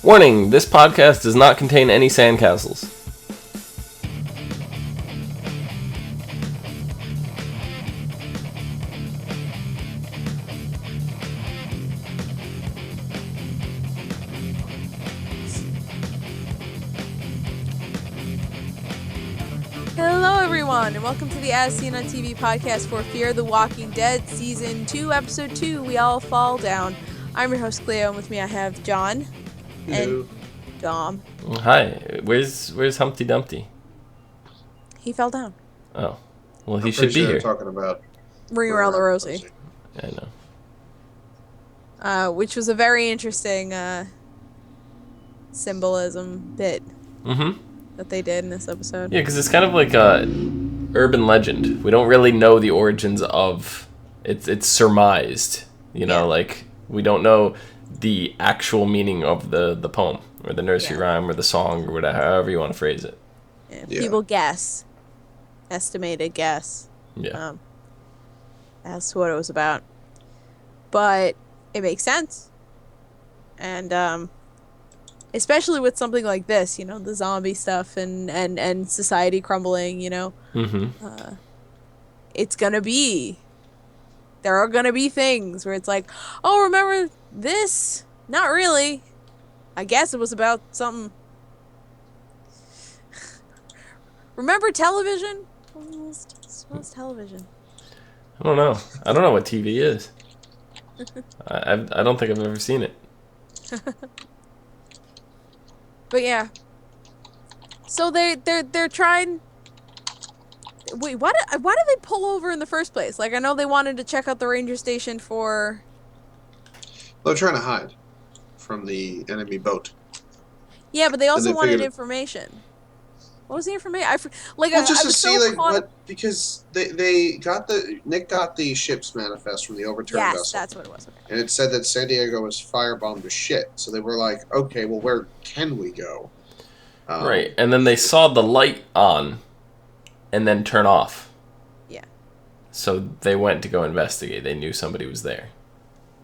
Warning, this podcast does not contain any sandcastles. Hello everyone, and welcome to the As Seen on TV podcast for Fear the Walking Dead Season 2, Episode 2, We All Fall Down. I'm your host, Cleo, and with me I have John. Hello. And Dom. Hi, where's Humpty Dumpty? He fell down. Oh, well, he I'm should be pretty sure here. they're talking about Ring around the Rosie. I know. Which was a very interesting symbolism bit that they did in this episode. Yeah, because it's kind of like a urban legend. We don't really know the origins of it. It's surmised, like we don't know the actual meaning of the poem or the nursery rhyme or the song or whatever, however you want to phrase it. Yeah. People guess, estimated guess, as to what it was about, but it makes sense, and especially with something like this, the zombie stuff and society crumbling, it's gonna be. There are gonna be things where it's like, oh, remember this? Not really. I guess it was about something. Remember television? What was television? I don't know. I don't know what TV is. I don't think I've ever seen it. But yeah. So they're trying. Wait, why did they pull over in the first place? Like, I know they wanted to check out the ranger station for. They're trying to hide from the enemy boat. Yeah, but they also wanted information. What was the information? Just to see because Nick got the ship's manifest from the overturned vessel. Yes, that's what it was. Okay. And it said that San Diego was firebombed to shit. So they were like, okay, well, where can we go? Right, and then they saw the light on, and then turn off. Yeah. So they went to go investigate. They knew somebody was there.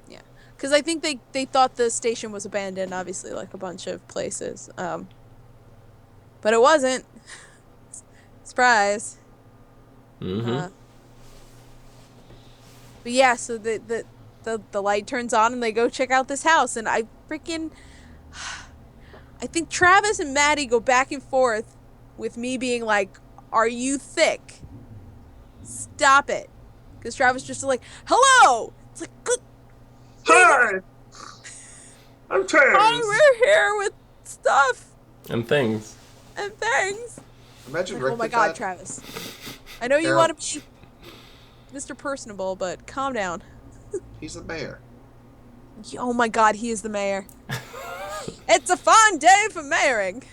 Yeah, because I think they thought the station was abandoned, obviously, like a bunch of places. But it wasn't. Surprise. Mm-hmm. But yeah, so the light turns on and they go check out this house, and I think Travis and Maddie go back and forth with me being like, "Are you thick? Stop it!" Because Travis just like, "Hello." It's like, "Good." Hi. I'm Travis. Hi, we're here with stuff And things. and things. Imagine Like, oh my God, Travis! I know you want to be Mr. Personable, but calm down. He's the mayor. Oh my God, he is the mayor. It's a fun day for mayoring.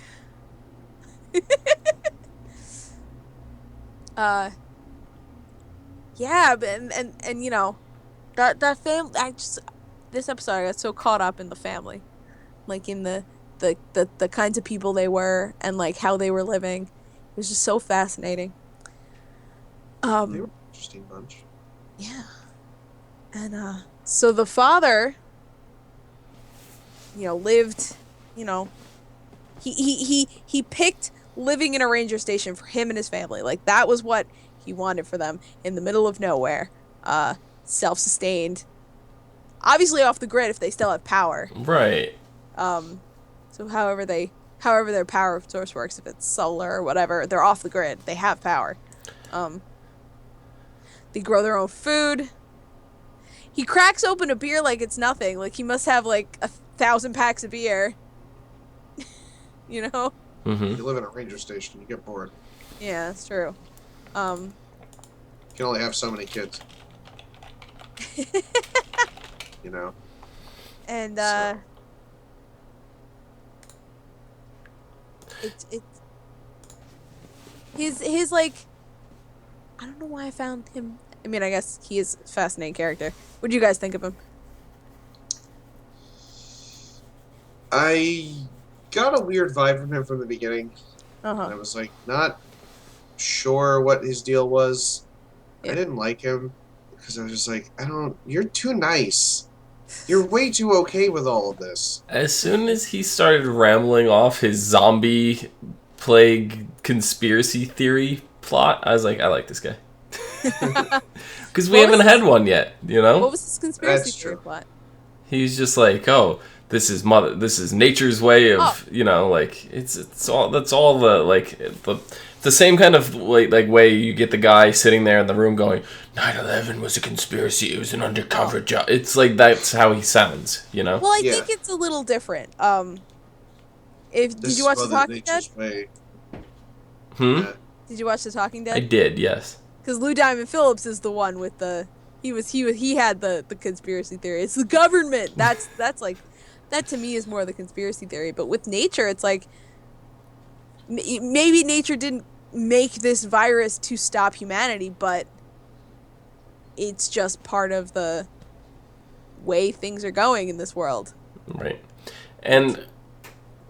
Yeah, but and that family. This episode I got so caught up in the family, like in the kinds of people they were and like how they were living. It was just so fascinating. They were an interesting bunch. Yeah, and so the father, lived, he picked living in a ranger station for him and his family. Like, that was what he wanted for them in the middle of nowhere, self-sustained, obviously off the grid if they still have power. Right. So however their power source works, if it's solar or whatever, they're off the grid. They have power. They grow their own food. He cracks open a beer like it's nothing. Like, he must have like 1,000 packs of beer. Mm-hmm. You live in a ranger station, you get bored. Yeah, that's true. You can only have so many kids. And his like, I don't know why I found him. I mean, I guess he is a fascinating character. What do you guys think of him? I got a weird vibe from him from the beginning. Uh-huh. I was like, not sure what his deal was. Yeah. I didn't like him because I was just like, you're too nice. You're way too okay with all of this. As soon as he started rambling off his zombie plague conspiracy theory plot, I was like, I like this guy. Because we haven't had one yet, you know? What was this conspiracy That's theory true. plot? He's just like, oh, this is nature's way of, you know, like it's all that's all the same kind of like way you get the guy sitting there in the room going 9/11 was a conspiracy, it was an undercover job. It's like that's how he sounds, you know? Well, I Yeah. think it's a little different. Did you watch The Talking Dead? Yeah. Did you watch The Talking I Dead? did, yes. Because Lou Diamond Phillips is the one with the he had the conspiracy theory. It's the government. That's like that to me is more the conspiracy theory. But with nature, it's like maybe nature didn't make this virus to stop humanity, but it's just part of the way things are going in this world. Right. And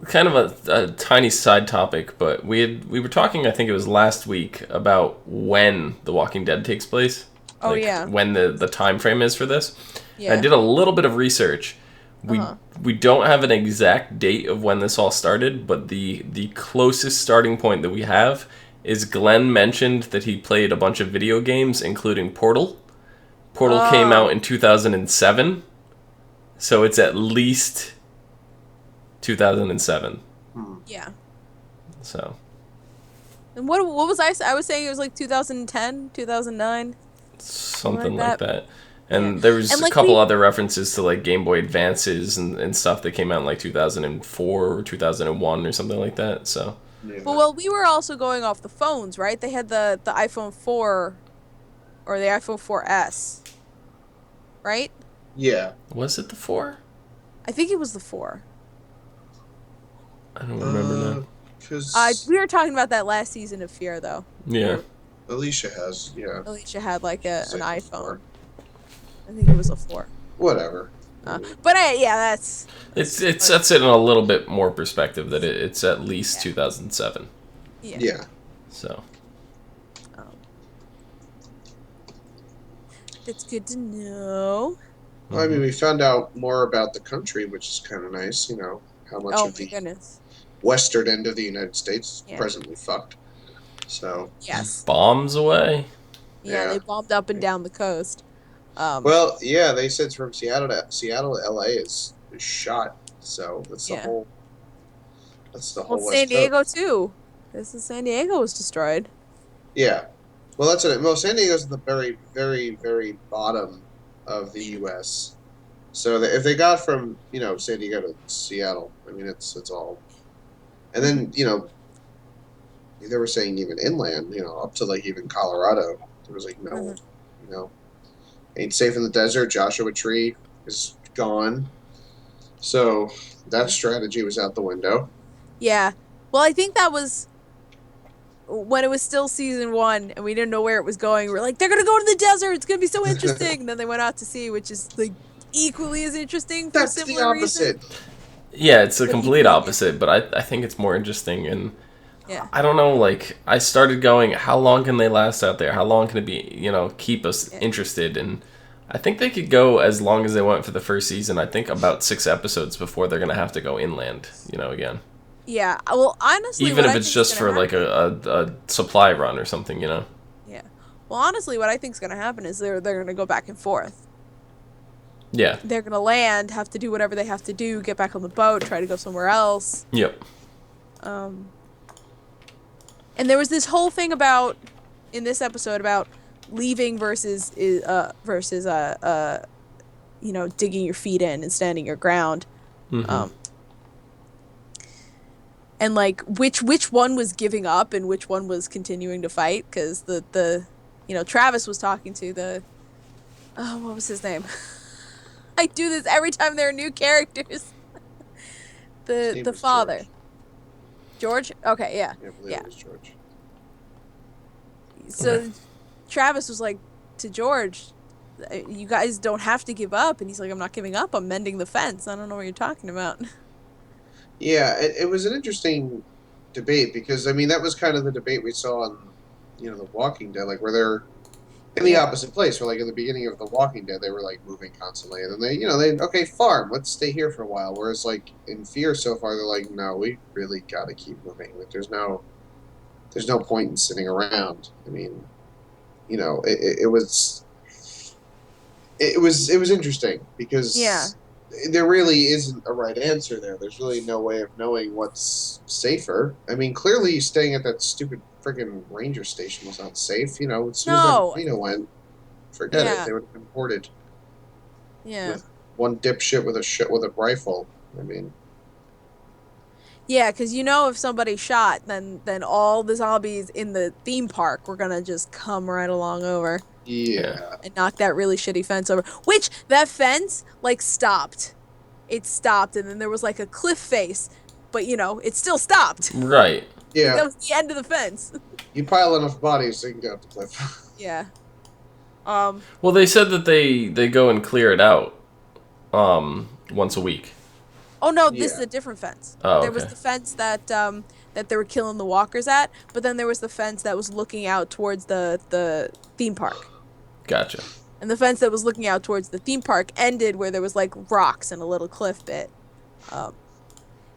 kind of a tiny side topic, but we were talking, I think it was last week, about when The Walking Dead takes place. Oh, yeah. When the time frame is for this. Yeah. I did a little bit of research. We don't have an exact date of when this all started, but the closest starting point that we have is Glenn mentioned that he played a bunch of video games, including Portal. Portal came out in 2007, so it's at least 2007. Yeah. So. And what was I was saying it was like 2010, 2009. Something like like that. that. And there was And, a like, couple other references to like Game Boy Advances and stuff that came out in like 2004 or 2001 or something like that. So. Yeah. Well, we were also going off the phones, right? They had the iPhone 4 or the iPhone 4S, right? Yeah. Was it the 4? I think it was the 4. I don't remember now. Because We were talking about that last season of Fear, though. Yeah. Alicia has, yeah. Alicia had like an Say iPhone. 4. I think it was a 4. Whatever. But that's... It sets it in a little bit more perspective that it's at least 2007. Yeah. So. That's good to know. Well, I mean, we found out more about the country, which is kind of nice, you know, how much Oh of my the goodness. western end of the United States is Yeah. presently fucked. So, Yes. Bombs away. Yeah, Yeah. they bombed up and down the coast. well, yeah, they said from Seattle to LA is shot. So that's the Yeah. whole. That's the whole Well, West San Diego Coast. too. This is San Diego was destroyed. Yeah. Well, that's it. Well, San Diego's at the very, very, very bottom of the U.S. So if they got from San Diego to Seattle, I mean it's all, and then they were saying even inland, up to like even Colorado, there was like no, ain't safe in the desert. Joshua Tree is gone, so that strategy was out the window. Yeah. Well, I think that was when it was still season 1 and we didn't know where it was going. We were like, they're gonna go to the desert. It's gonna be so interesting. And then they went out to sea, which is like equally as interesting for That's the similar reasons. opposite. Yeah, it's the But complete equally- opposite, but I think it's more interesting. And Yeah. I don't know, like, I started going, how long can they last out there? How long can it be, keep us interested? And I think they could go as long as they went for the first season. I think about 6 episodes before they're going to have to go inland, again. Yeah. Well, honestly, Even what if I it's think's just gonna for, like, a supply run or something, Yeah. Well, honestly, what I think's gonna happen is they're gonna go back and forth. Yeah. They're gonna land, have to do whatever they have to do, get back on the boat, try to go somewhere else. Yep. And there was this whole thing about in this episode about leaving versus digging your feet in and standing your ground. Mm-hmm. And like which one was giving up and which one was continuing to fight, because the Travis was talking to the what was his name? I do this every time there are new characters. His name the was father. George? Okay, yeah. I believe it was George. So Okay. Travis was like to George, you guys don't have to give up. And he's like, I'm not giving up. I'm mending the fence. I don't know what you're talking about. Yeah, it was an interesting debate because I mean that was kind of the debate we saw on The Walking Dead, like where in the opposite place. Where like in the beginning of The Walking Dead, they were like moving constantly, and then they okay, farm. Let's stay here for a while. Whereas like in Fear so far, they're like, no, we really got to keep moving. Like there's no point in sitting around. I mean, it was interesting because there really isn't a right answer there. There's really no way of knowing what's safer. I mean, clearly staying at that stupid freaking ranger station was not safe. As soon as that volcano went, forget it. They would have been boarded. Yeah. With one dipshit with a rifle. I mean. Yeah, because if somebody shot, then all the zombies in the theme park were gonna just come right along over. Yeah. And knock that really shitty fence over. Which, that fence, like, stopped. It stopped, and then there was, like, a cliff face. But, it still stopped. Right. Yeah. That was the end of the fence. You pile enough bodies so you can get up the cliff. Yeah. Well, they said that they go and clear it out once a week. Oh, no, this is a different fence. Oh, there was the fence that they were killing the walkers at, but then there was the fence that was looking out towards the theme park. Gotcha. And the fence that was looking out towards the theme park ended where there was, like, rocks and a little cliff bit.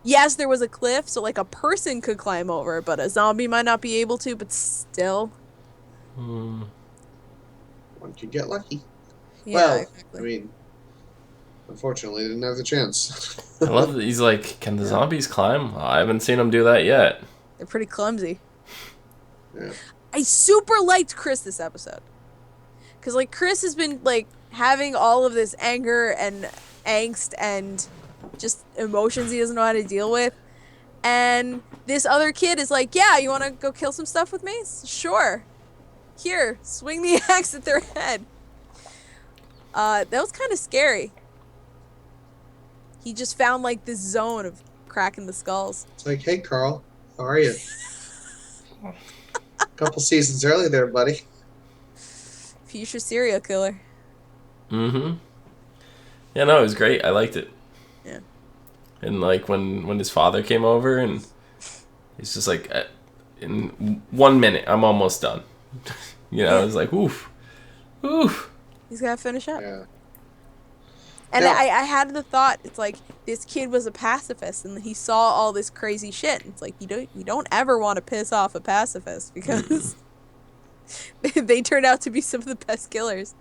Yes, there was a cliff, so, like, a person could climb over, but a zombie might not be able to, but still. One could get lucky. Yeah, well, exactly. I mean, unfortunately, they didn't have the chance. I love that he's like, can the zombies climb? I haven't seen them do that yet. They're pretty clumsy. Yeah. I super liked Chris this episode. Because, like, Chris has been, like, having all of this anger and angst and just emotions he doesn't know how to deal with. And this other kid is like, yeah, you want to go kill some stuff with me? Sure. Here, swing the axe at their head. That was kind of scary. He just found, like, this zone of cracking the skulls. It's like, hey, Carl, how are you? A couple seasons early there, buddy. Future serial killer. Mm-hmm. Yeah, no, it was great. I liked it. Yeah. And, like, when his father came over, and he's just like, in 1 minute, I'm almost done. It was like, oof. Oof. He's got to finish up. Yeah. And Yeah. I had the thought, it's like, this kid was a pacifist, and he saw all this crazy shit. It's like, you don't ever want to piss off a pacifist, because they turned out to be some of the best killers.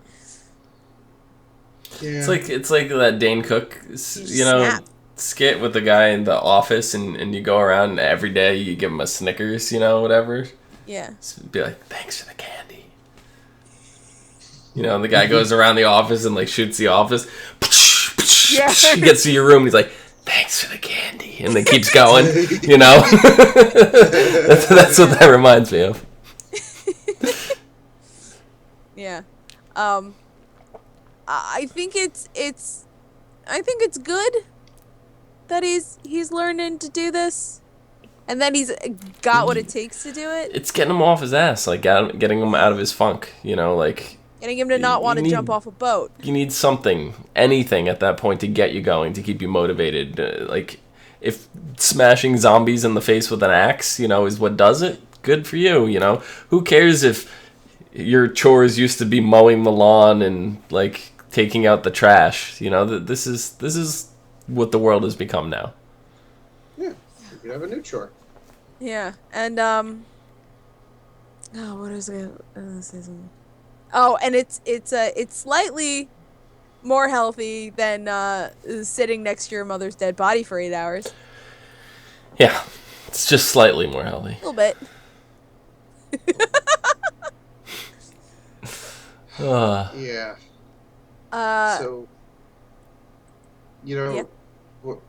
Yeah. It's like that Dane Cook, skit with the guy in the office, and you go around and every day you give him a Snickers, whatever. Yeah. Just be like, thanks for the candy. And the guy goes around the office and, like, shoots the office. Yeah. He gets to your room and he's like, thanks for the candy. And then keeps going, That's what that reminds me of. Yeah. I think it's good that he's learning to do this, and that he's got what it takes to do it. It's getting him off his ass, like getting him out of his funk, like getting him to not want to jump off a boat. You need something, anything at that point to get you going, to keep you motivated. Like, if smashing zombies in the face with an axe, is what does it, good for you, Who cares if your chores used to be mowing the lawn and, like, taking out the trash? This is what the world has become now. Yeah, you could have a new chore. Yeah, and what was I gonna say? Something. Oh, and it's slightly more healthy than sitting next to your mother's dead body for 8 hours. Yeah, it's just slightly more healthy. A little bit. Yeah. So, Yeah.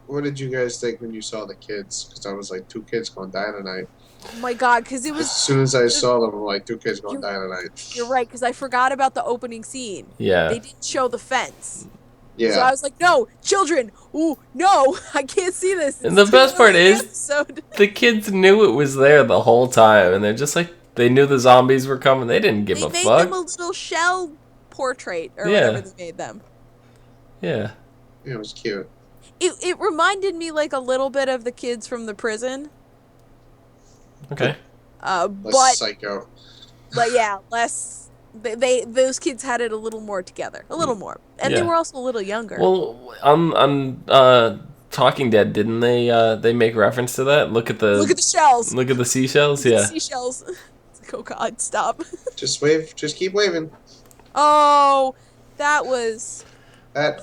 what did you guys think when you saw the kids? Because I was like, 2 kids gonna die tonight. Oh my god, because it was... As soon as I saw them, I'm like, 2 kids gonna die tonight. You're right, because I forgot about the opening scene. Yeah. They didn't show the fence. Yeah. So I was like, no, children! Ooh, no! I can't see this! And the best part is, the kids knew it was there the whole time, and they're just like, they knew the zombies were coming. They didn't give a fuck. They made them a little shell portrait, or whatever they made them. Yeah. Yeah, it was cute. It reminded me, like, a little bit of the kids from the prison. Okay. Less psycho. But yeah, less those kids had it a little more together, a little more, and they Yeah. were also a little younger. Well, on Talking Dead, didn't they make reference to that? Look at Look at the shells. Look at the seashells. Look at Yeah. the seashells. It's like, oh God, stop. Just wave. Just keep waving. Oh, that was. That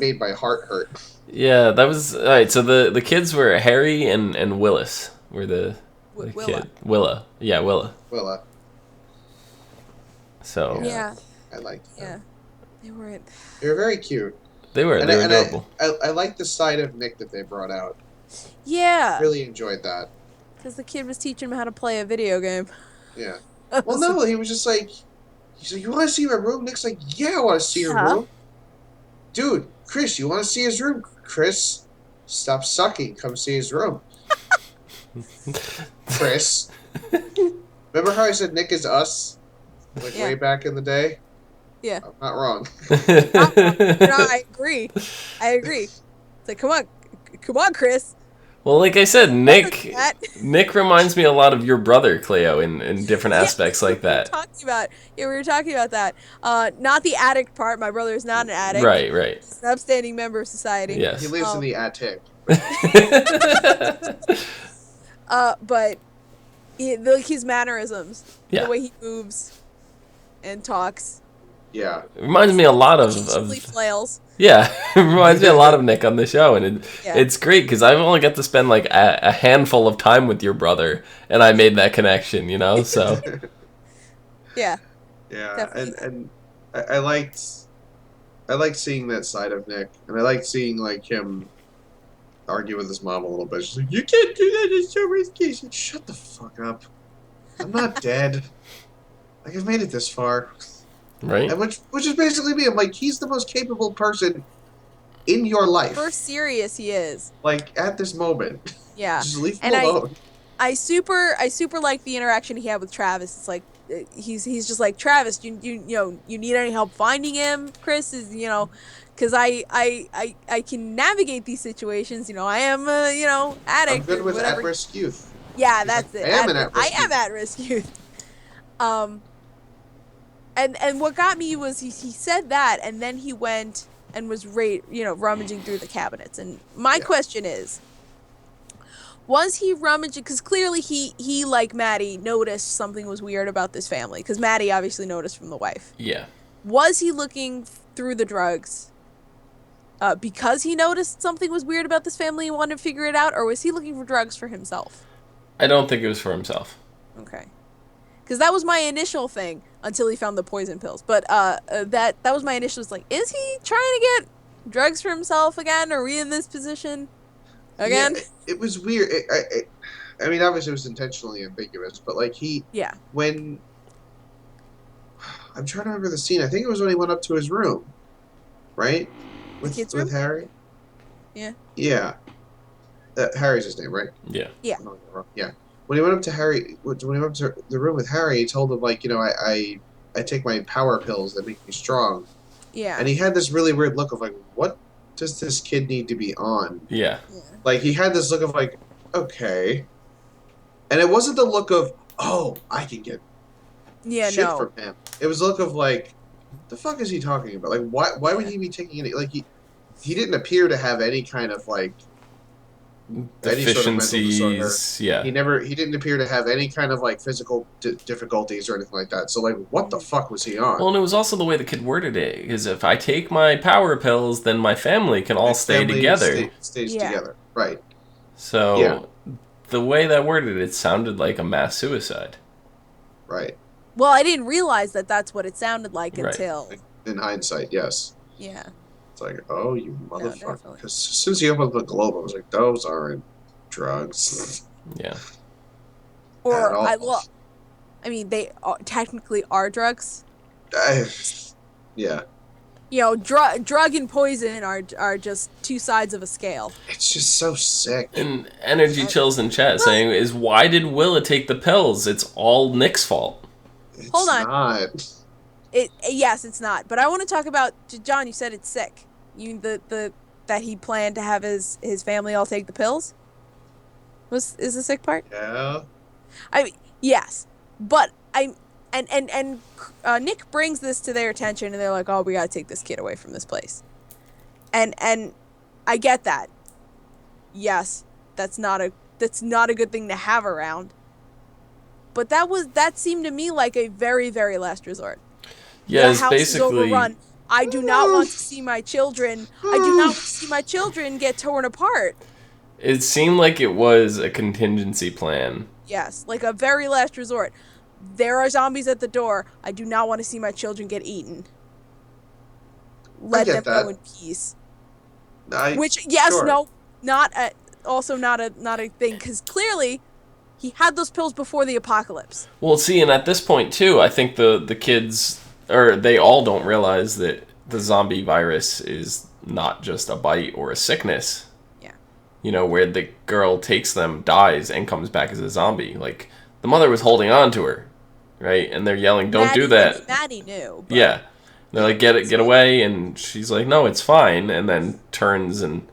made my heart hurt. Yeah, that was all right. So the kids were Harry and Willis were the Willa. kid. Willa. Yeah, Willa. Willa. So Yeah. I liked them. Yeah. They weren't. They were very cute. they were adorable. I like the side of Nick that they brought out. Yeah. Really enjoyed that. Because the kid was teaching him how to play a video game. Yeah. Well, no, he was just like, he's like, you want to see my room? Nick's like, yeah, I want to see your room. Dude, Chris, you want to see his room? Chris, stop sucking. Come see his room. Chris. Remember how I said Nick is us? Like way back in the day? Yeah. I'm not wrong. No, I agree. It's like, come on, Chris. Well, like I said, Nick reminds me a lot of your brother, Cleo, in different aspects like that. We were talking about that. Not the addict part. My brother is not an addict. Right. He's an upstanding member of society. Yes. He lives in the attic. But his mannerisms, the way he moves and talks. Yeah. It reminds me a lot of flails. Yeah, it reminds me a lot of Nick on the show, and it's great because I've only got to spend like a handful of time with your brother, and I made that connection, you know. So yeah, and I liked seeing that side of Nick, and I liked seeing like him argue with his mom a little bit. She's like, "You can't do that; it's so risky." She's like, "Shut the fuck up! I'm not dead. Like I've made it this far." Right. And which is basically me. I'm like, he's the most capable person in your life. For serious, he is. Like at this moment. Yeah. Just leave him alone. I super like the interaction he had with Travis. It's like he's just like, Travis, you need any help finding him? Chris is because I can navigate these situations. I am addict. I'm good with whatever. at-risk youth. Yeah, that's it. I am an at-risk youth. I am at-risk youth. And what got me was he said that, and then he went and was rummaging through the cabinets. And my question is, was he rummaging? Because clearly he like Maddie noticed something was weird about this family. Because Maddie obviously noticed from the wife. Yeah. Was he looking through the drugs because he noticed something was weird about this family and wanted to figure it out, or was he looking for drugs for himself? I don't think it was for himself. Okay. Because that was my initial thing until he found the poison pills. But that was my initial. It's like, is he trying to get drugs for himself again? Are we in this position again? Yeah, it was weird. I mean, obviously it was intentionally ambiguous, but like when I'm trying to remember the scene. I think it was when he went up to his room, right? With Harry. Yeah. Yeah. Harry's his name, right? Yeah. Yeah. Yeah. When he went up to the room with Harry, he told him like, I take my power pills that make me strong. Yeah. And he had this really weird look of like, what does this kid need to be on? Yeah. Like he had this look of like, okay. And it wasn't the look of, oh, I can get shit from him. It was a look of like, the fuck is he talking about? Like why would he be taking any like he didn't appear to have any kind of like deficiencies. He didn't appear to have any kind of like physical difficulties or anything like that. So like, what the fuck was he on? Well, and it was also the way the kid worded it. Because if I take my power pills, then my family can all stay together. Stays together, right? So the way that worded it sounded like a mass suicide. Right. Well, I didn't realize that that's what it sounded like until in hindsight, yes. Yeah. It's like, oh, you motherfucker. Because as soon as he opened the globe, I was like, those aren't drugs. Yeah. Or, I mean, they technically are drugs. Yeah. Drug and poison are just two sides of a scale. It's just so sick. And Energy Chills in chat saying, why did Willa take the pills? It's all Nick's fault. Hold on. Not. Yes, it's not. But I want to talk about, John, you said it's sick. That he planned to have his family all take the pills? Is the sick part? Yeah. I mean, yes. But Nick brings this to their attention, and they're like, "Oh, we gotta take this kid away from this place." And I get that. Yes, that's not a good thing to have around. But that seemed to me like a very, very last resort. Yeah, The it's house basically is overrun. I do not want to see my children. I do not want to see my children get torn apart. it seemed like it was a contingency plan. Yes, like a very last resort. There are zombies at the door. I do not want to see my children get eaten. Let them go in peace. Which, yes, sure. no, also not a thing, because clearly he had those pills before the apocalypse. Well, see, and at this point too, I think the kids, or they all don't realize that the zombie virus is not just a bite or a sickness. Yeah. You know, where the girl takes them, dies, and comes back as a zombie. Like, the mother was holding on to her, right? And they're yelling, "Don't do that." Maddie knew. But yeah. They're like, get away, and she's like, "No, it's fine," and then turns and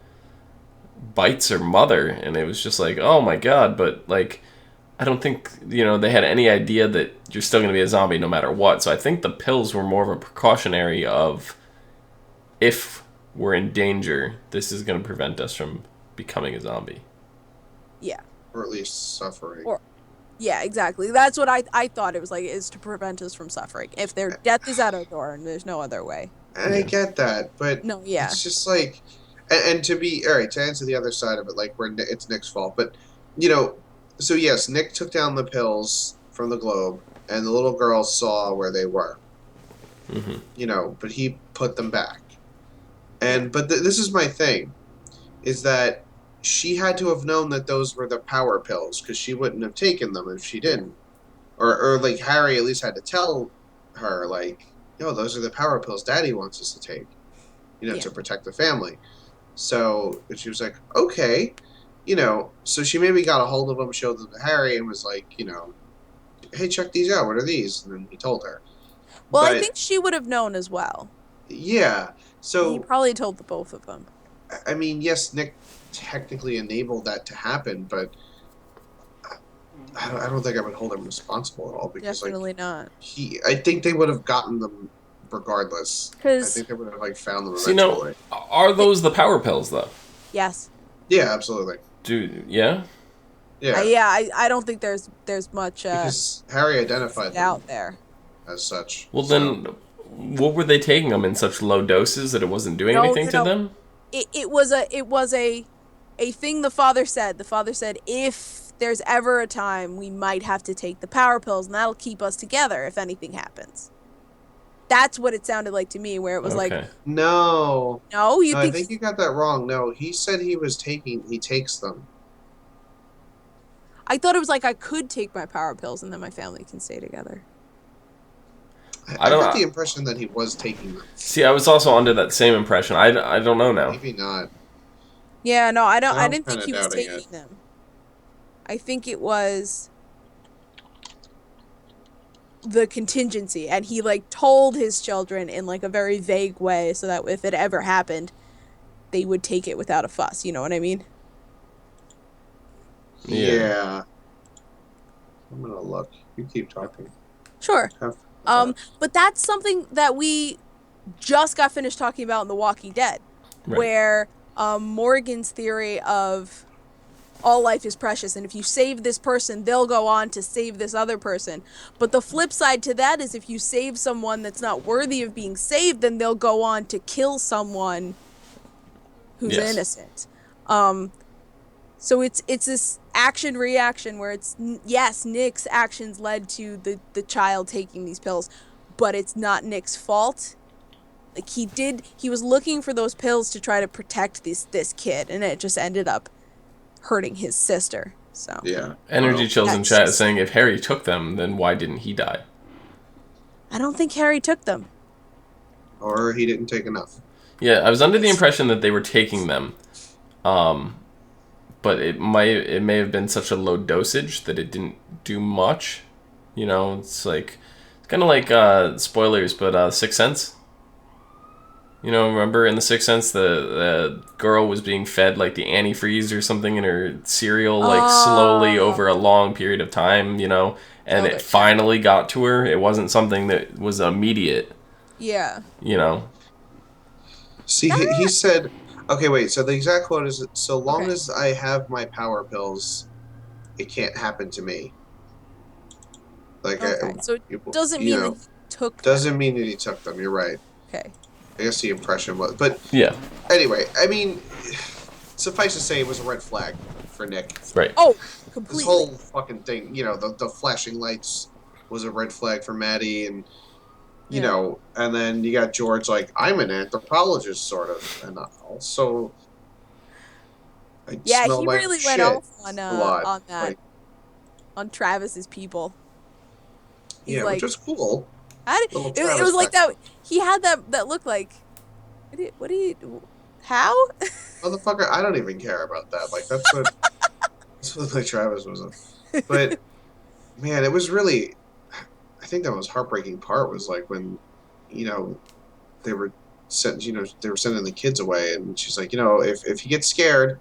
bites her mother, and it was just like, oh my god. But like, I don't think, they had any idea that you're still going to be a zombie no matter what. So I think the pills were more of a precautionary of, if we're in danger, this is going to prevent us from becoming a zombie. Yeah. Or at least suffering. Yeah, exactly. That's what I thought it was like, is to prevent us from suffering. If their death is at our door and there's no other way. And I get that, but no, yeah. It's just like, and to be, all right, to answer the other side of it, like, where it's Nick's fault, but, so yes, Nick took down the pills from the globe, and the little girl saw where they were. Mm-hmm. But he put them back. But this is my thing, is that she had to have known that those were the power pills, because she wouldn't have taken them if she didn't. Or like, Harry at least had to tell her, like, "Yo, those are the power pills Daddy wants us to take, to protect the family." So she was like, okay, so she maybe got a hold of them, showed them to Harry, and was like, "Hey, check these out. What are these?" And then he told her. Well, I think she would have known as well. Yeah. So he probably told the both of them. I mean, yes, Nick technically enabled that to happen, but I don't think I would hold him responsible at all, because definitely not. I think they would have gotten them regardless. I think they would have found them eventually. Are those the power pills though? Yes. Yeah, absolutely. Yeah. Yeah. I don't think there's much because Harry identified them out there as such. Well, then, what were they taking them in such low doses that it wasn't doing anything to them? It was a thing the father said. The father said, if there's ever a time we might have to take the power pills, and that'll keep us together if anything happens. That's what it sounded like to me, where it was like, no, I think you got that wrong. No, he said he takes them. I thought it was like, I could take my power pills and then my family can stay together. I got the impression that he was taking them. See, I was also under that same impression. I don't know now. Maybe not. Yeah, no, I didn't think he was taking them. I think it was the contingency, and he told his children in a very vague way, so that if it ever happened, they would take it without a fuss. You know what I mean? Yeah. I'm gonna look. You keep talking. Sure. But that's something that we just got finished talking about in The Walking Dead, where Morgan's theory of all life is precious, and if you save this person, they'll go on to save this other person. But the flip side to that is, if you save someone that's not worthy of being saved, then they'll go on to kill someone who's innocent. So it's this action reaction where it's, yes, Nick's actions led to the child taking these pills, but it's not Nick's fault. He was looking for those pills to try to protect this kid, and it just ended up hurting his sister. So yeah. Energy Chills in chat is saying, if Harry took them, then why didn't he die? I don't think Harry took them. Or he didn't take enough. Yeah, I was under the impression that they were taking them. But it may have been such a low dosage that it didn't do much. It's kind of like spoilers, but Sixth Sense. You know, remember in The Sixth Sense, the girl was being fed like the antifreeze or something in her cereal, like slowly over a long period of time, you know, and it finally got to her. It wasn't something that was immediate. Yeah. You know. See, he said, okay, wait, so the exact quote is, so long as I have my power pills, it can't happen to me. Like, so it doesn't mean that he took them. Doesn't mean that he took them, you're right. Okay. I guess the impression was, but yeah. Anyway, I mean, suffice to say, it was a red flag for Nick. Right. Oh, completely. This whole fucking thing, you know, the flashing lights was a red flag for Maddie, and you know, and then you got George like, I'm an anthropologist, sort of, and also, I smell he like really shit went off on lot. that, like, on Travis's people. He's which was cool. It was like that. He had that look like, what do you, how? Motherfucker, I don't even care about that. Like, that's what like Travis was. But, man, it was really, I think the most heartbreaking part was like when, you know, they were sending the kids away, and she's like, you know, if he gets scared,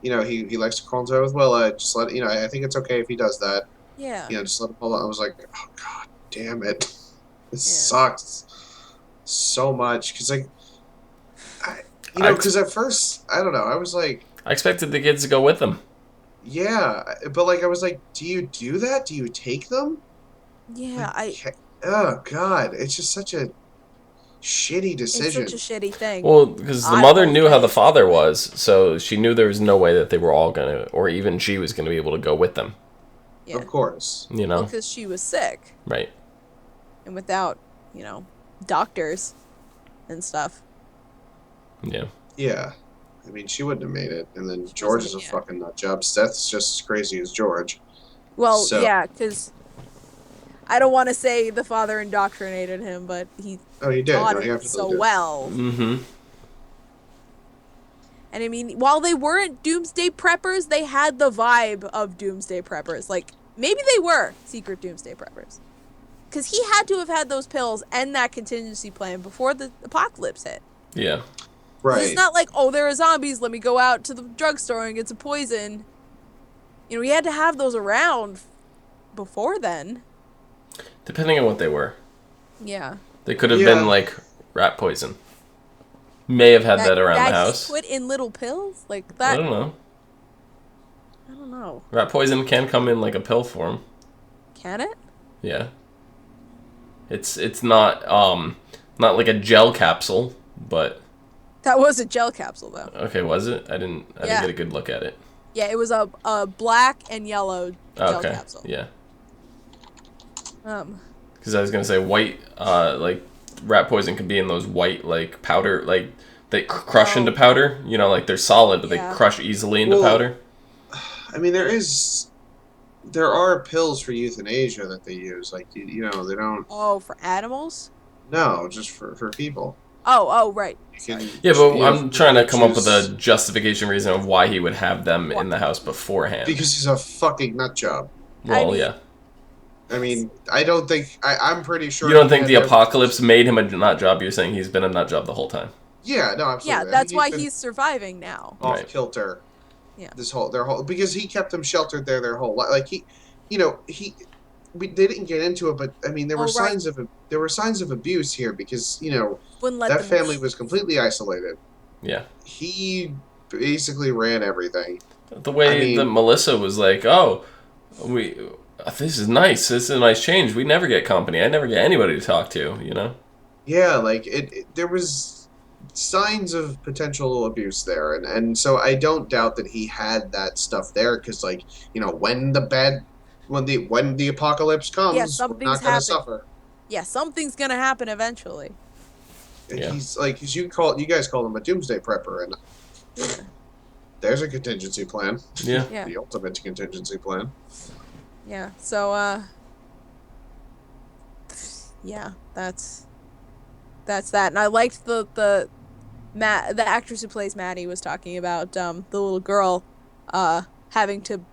you know, he likes to crawl into with Willa, just let, you know, I think it's okay if he does that. Yeah. You know, just let him hold on. I was like, oh god damn it. This sucks so much, because like, because at first, I don't know, I was like, I expected the kids to go with them. Yeah, but like I was like, do you do that? Do you take them? Yeah, oh god, it's just such a shitty decision. It's such a shitty thing. Well, because the mother knew how the father was, so she knew there was no way that they were all gonna, or even she was gonna be able to go with them. Yeah. Of course. You know? Because she was sick. Right. And without, you know, doctors and stuff. Yeah. Yeah. I mean, she wouldn't have made it. And then George is a fucking nut job. Seth's just as crazy as George. Well, yeah, because I don't want to say the father indoctrinated him, but he taught it so well. Mm-hmm. And I mean, while they weren't doomsday preppers, they had the vibe of doomsday preppers. Like, maybe they were secret doomsday preppers. Because he had to have had those pills and that contingency plan before the apocalypse hit. Yeah. Right. It's not like, oh, there are zombies, let me go out to the drugstore and get some poison. You know, he had to have those around before then. Depending on what they were. Yeah. They could have been, like, rat poison. May have had that around the house. Put in little pills? Like that? I don't know. I don't know. Rat poison can come in, like, a pill form. Can it? Yeah. It's not not like a gel capsule, but that was a gel capsule though. Okay, was it? I didn't get a good look at it. Yeah, it was a black and yellow gel capsule. Yeah. Because I was gonna say white, like rat poison could be in those white like powder, like they crush into powder. You know, like they're solid, but they crush easily into powder. I mean, there are pills for euthanasia that they use. Like, you know, they don't... Oh, for animals? No, just for people. Oh, right. Yeah, but I'm trying to come up with a justification reason of why he would have them in the house beforehand. Because he's a fucking nut job. Well, yeah. I mean, I don't think... I'm pretty sure... You don't think the apocalypse made him a nut job? You're saying he's been a nut job the whole time. Yeah, no, absolutely. Yeah, that's why he's surviving now. Off kilter. Yeah. Their whole because he kept them sheltered there their whole life. Like they didn't get into it, but I mean there were signs of abuse here because that family was completely isolated. Yeah. He basically ran everything. The way that Melissa was like, "Oh, this is nice. This is a nice change. We never get company. I never get anybody to talk to." You know. Yeah, like there was signs of potential abuse there, and so I don't doubt that he had that stuff there because, like, when the apocalypse comes, we're not going to suffer. Yeah, something's going to happen eventually. Yeah. He's like, because you guys call him a doomsday prepper, and there's a contingency plan. Yeah. The ultimate contingency plan. Yeah. So, yeah, that's that. And I liked the actress who plays Maddie was talking about the little girl having to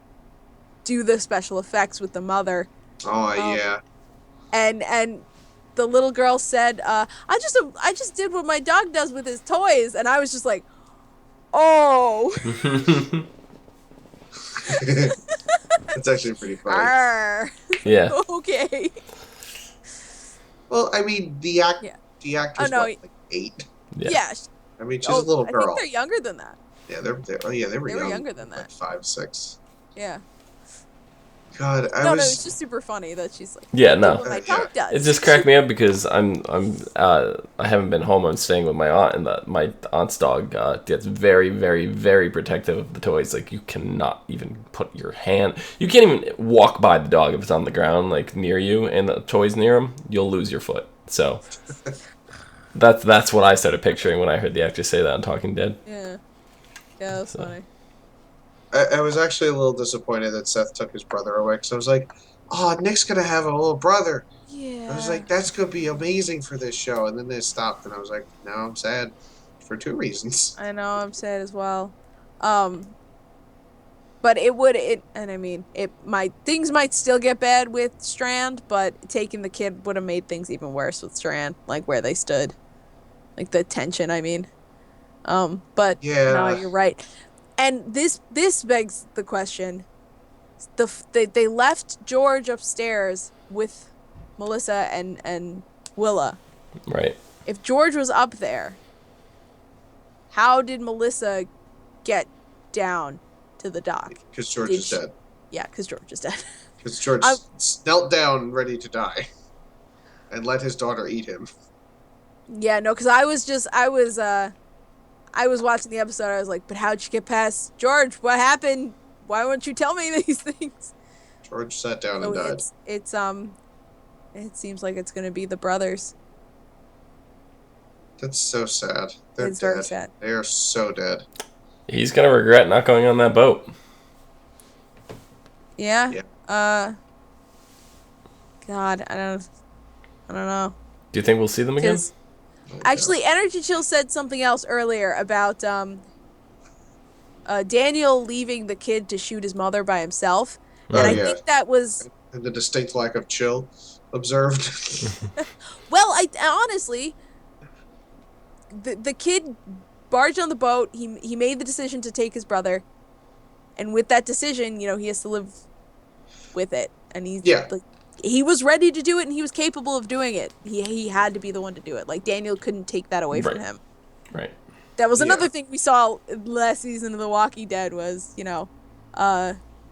do the special effects with the mother. Oh, yeah. And the little girl said, I just did what my dog does with his toys, and I was just like, oh. It's actually pretty funny. Arr. Yeah. Okay. Well, I mean, the actor's no. what, like 8? Yeah. I mean, she's a little girl. I think they're younger than that. Yeah, they were young, younger than that. Like 5, 6. Yeah. God, it's just super funny that she's like, yeah, no. what my dog does. It just cracked me up because I haven't been home. I'm staying with my aunt, and my aunt's dog gets very, very, very protective of the toys. Like, you cannot even put your hand. You can't even walk by the dog if it's on the ground, like near you, and the toys near him. You'll lose your foot. So that's what I started picturing when I heard the actress say that on Talking Dead. Yeah, that's funny. I was actually a little disappointed that Seth took his brother away, because I was like, oh, Nick's going to have a little brother. Yeah. I was like, that's going to be amazing for this show. And then they stopped, and I was like, now I'm sad for 2 reasons. I know, I'm sad as well. But things might still get bad with Strand, but taking the kid would have made things even worse with Strand, like where they stood. Like the tension, I mean. But yeah. No, you're right. And this begs the question. They left George upstairs with Melissa and Willa. Right. If George was up there, how did Melissa get down to the dock? Because George is dead. Yeah, because George is dead. Because George knelt down ready to die and let his daughter eat him. Yeah, no, because I was watching the episode. I was like, but how'd you get past George? What happened? Why won't you tell me these things? George sat down and died. It seems like it's gonna be the brothers. That's so sad. They're It's dead. very sad. They are so dead. He's gonna regret not going on that boat. Yeah. Yeah. God, I don't know. Do you think we'll see them again? Actually, Energy Chill said something else earlier about Daniel leaving the kid to shoot his mother by himself. And I think that was... And the distinct lack of chill observed. Well, I honestly... The kid barged on the boat. He made the decision to take his brother. And with that decision, he has to live with it. And he was ready to do it, and he was capable of doing it. He had to be the one to do it. Like, Daniel couldn't take that away from him. Right. That was another thing we saw last season of The Walking Dead was,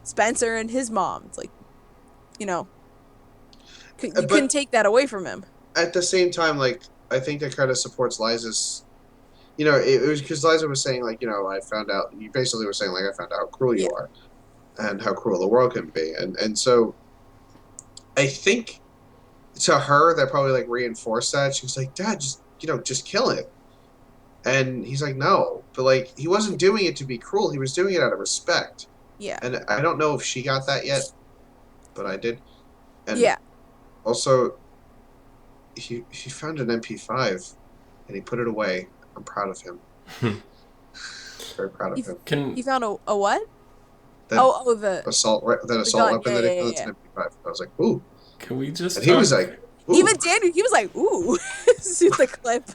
Spencer and his mom. It's like, you couldn't take that away from him. At the same time, like, I think that kind of supports Liza's... it was because Liza was saying, like, I found out... You basically were saying, like, I found out how cruel you are. And how cruel the world can be. And so... I think to her that probably like reinforced that. She was like, Dad, just kill him. And he's like, no. But like he wasn't doing it to be cruel, he was doing it out of respect. Yeah. And I don't know if she got that yet, but I did. And also he found an MP5 and he put it away. I'm proud of him. Very proud of him. He found a what? The assault weapon that that's an MP5. I was like, ooh. Can we just? And he was like, ooh. Even Daniel, he was like, ooh. See the clip.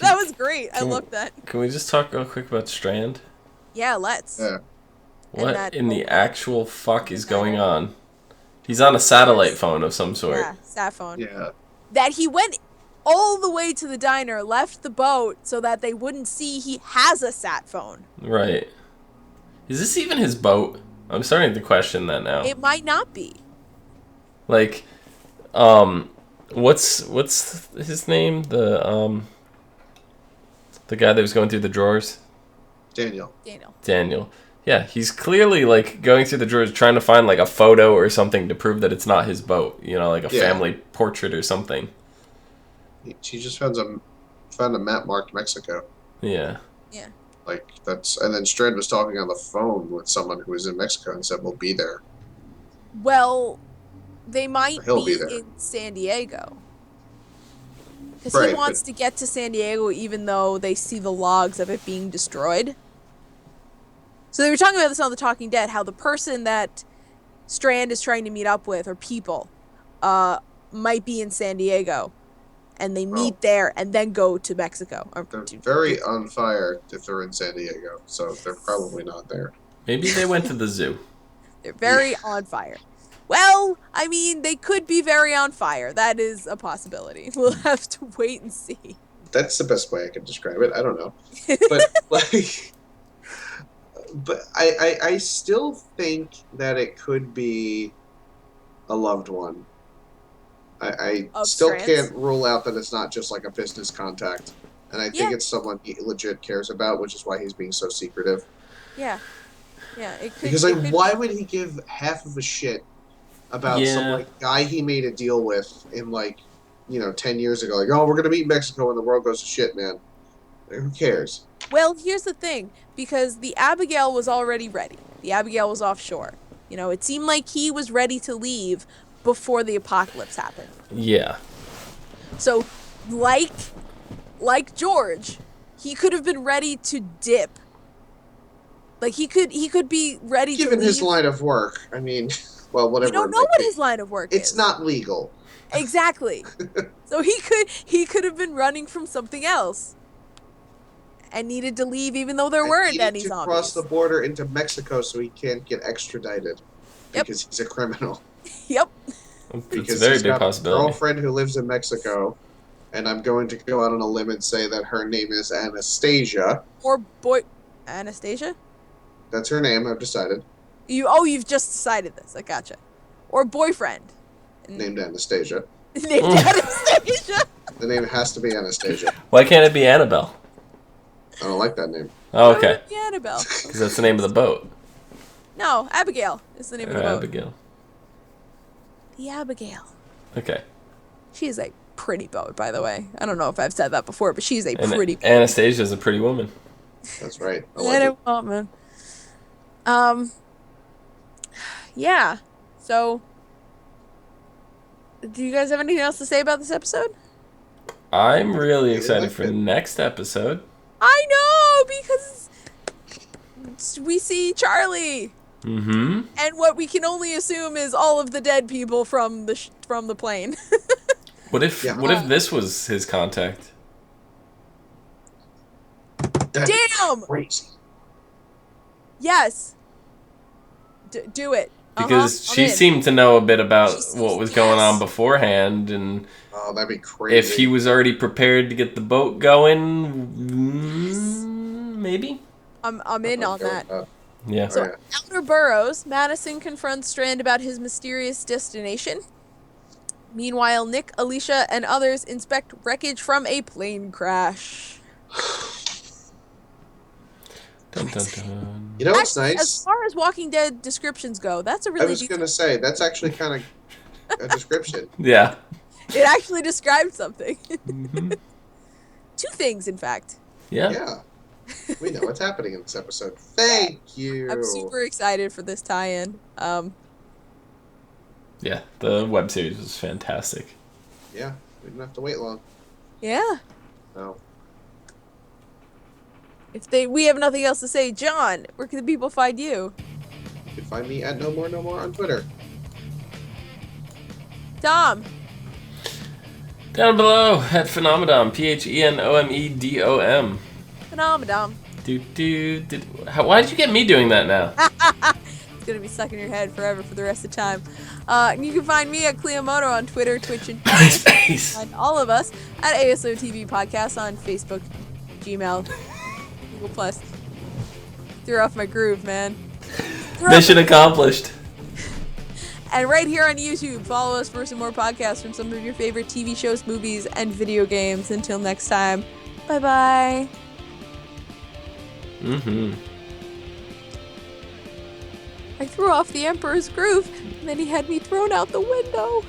That was great. I loved that. Can we just talk real quick about Strand? Yeah, let's. Yeah. What in the actual fuck is going on? He's on a satellite phone of some sort. Yeah, sat phone. Yeah. That he went all the way to the diner, left the boat so that they wouldn't see he has a sat phone. Right. Is this even his boat? I'm starting to question that now. It might not be. Like, what's his name? The guy that was going through the drawers? Daniel. Yeah, he's clearly like going through the drawers trying to find like a photo or something to prove that it's not his boat. Like a family portrait or something. She just found a map marked Mexico. Yeah. Yeah. And then Strand was talking on the phone with someone who was in Mexico and said, we'll be there. Well, they might be in San Diego. Because he wants to get to San Diego even though they see the logs of it being destroyed. So they were talking about this on The Talking Dead, how the person that Strand is trying to meet up with, or people, might be in San Diego. and they meet there and then go to Mexico. They're very on fire if they're in San Diego, so they're probably not there. Maybe they went to the zoo. They're very on fire. Well, I mean, they could be very on fire. That is a possibility. We'll have to wait and see. That's the best way I can describe it. I don't know. But, but I still think that it could be a loved one. I still can't rule out that it's not just like a business contact. And I think it's someone he legit cares about, which is why he's being so secretive. Yeah. Yeah, it could. Because, why would he give half of a shit about some guy he made a deal with in 10 years ago? Like, oh, we're gonna meet in Mexico when the world goes to shit, man. Who cares? Well, here's the thing, because the Abigail was already ready. The Abigail was offshore. It seemed like he was ready to leave before the apocalypse happened. Yeah. So, like George, he could have been ready to dip. Like he could be ready to leave. Given his line of work, I mean, well, whatever. You don't know what his line of work is. It's not legal. Exactly. So he could have been running from something else, and needed to leave even though there weren't any zombies. To cross the border into Mexico so he can't get extradited because he's a criminal. Yep. It's a very big possibility. A girlfriend who lives in Mexico, and I'm going to go out on a limb and say that her name is Anastasia. Or Anastasia? That's her name, I've decided. You've just decided this. I gotcha. Or boyfriend. Named Anastasia. Named Anastasia? The name has to be Anastasia. Why can't it be Annabelle? I don't like that name. Oh, okay. Annabelle. Because that's the name of the boat. No, Abigail is the name of the boat. Abigail. The Abigail. Okay. She's a pretty boat, by the way. I don't know if I've said that before, but she's a pretty boat. Anastasia's a pretty woman. That's right. Man. Yeah. So, do you guys have anything else to say about this episode? I'm really excited for the next episode. I know, because we see Charlie. Mm-hmm. And what we can only assume is all of the dead people from the plane. What if this was his contact? Damn! Crazy. Yes. Do it. Because she seemed to know a bit about what was going on beforehand, and that'd be crazy. if he was already prepared to get the boat going, maybe. I'm in on that. Yeah. So, Outer Burrows, Madison confronts Strand about his mysterious destination. Meanwhile, Nick, Alicia, and others inspect wreckage from a plane crash. Dun, dun, dun. You know what's nice? As far as Walking Dead descriptions go, that's a really I was going to say, that's actually kind of a description. Yeah. It actually describes something. Mm-hmm. 2 things, in fact. Yeah. Yeah. We know what's happening in this episode. Thank you. I'm super excited for this tie-in. Yeah, the web series was fantastic. Yeah, we didn't have to wait long. Yeah. No. We have nothing else to say, John, where can the people find you? You can find me at No More on Twitter. Tom. Down below at Phenomenon, Phenomedom. Phenomenon. Why did you get me doing that now? It's gonna be stuck in your head forever for the rest of the time. You can find me at Cleomoto on Twitter, Twitch, and find all of us at ASOTV Podcast on Facebook, Gmail, Google Plus. Threw off my groove, man. Mission accomplished. And right here on YouTube, follow us for some more podcasts from some of your favorite TV shows, movies, and video games. Until next time, bye-bye. Mm-hmm. I threw off the Emperor's groove, and then he had me thrown out the window.